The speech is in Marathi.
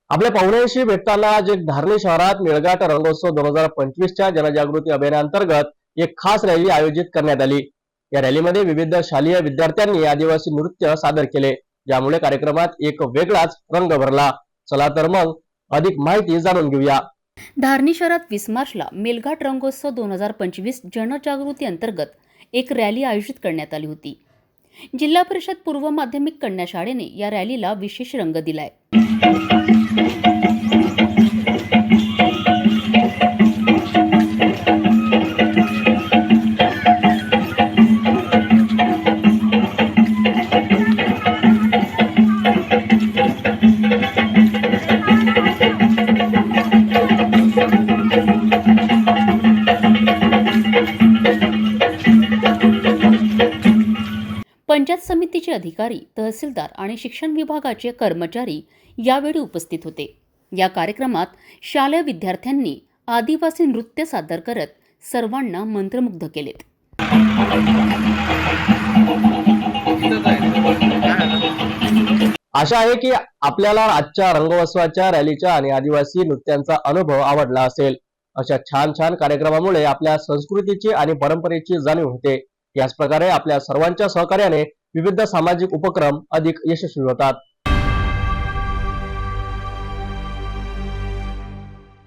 आपल्या पाहुण्यांशी भेटताना आज एक धारणी शहरात मेळघाट रंगोत्सव 2025च्या जनजागृती अभियानांतर्गत एक खास रॅली आयोजित करण्यात आली। या रॅलीमध्ये विविध शालेय विद्यार्थ्यांनी आदिवासी नृत्य सादर केले, ज्यामुळे कार्यक्रमात एक वेगळाच रंग भरला। चला तर मग अधिक माहिती जाणून घेऊया। धारणी शहरात 20 मार्चला मेळघाट रंगोत्सव 2025 जनजागृती अंतर्गत एक रॅली आयोजित करण्यात आली होती। जिल्हा परिषद पूर्व माध्यमिक कन्या शाळेने या रॅलीला विशेष रंग दिलाय। पंचायत समितीचे अधिकारी, तहसीलदार आणि शिक्षण विभागाचे कर्मचारी यावेळी उपस्थित होते। या कार्यक्रमात शालेय विद्यार्थ्यांनी आदिवासी नृत्य सादर करत सर्वांना मंत्रमुग्ध केलेत। आशा आहे की आपल्याला आजच्या रंगोत्सवाच्या रॅलीचा आणि आदिवासी नृत्यांचा अनुभव आवडला असेल। अशा छान छान कार्यक्रमामुळे आपल्या संस्कृतीची आणि परंपरेची जाणीव होते। याच प्रकारे आपल्या सर्वांच्या सहकार्याने विविध सामाजिक उपक्रम अधिक यशस्वी होतात।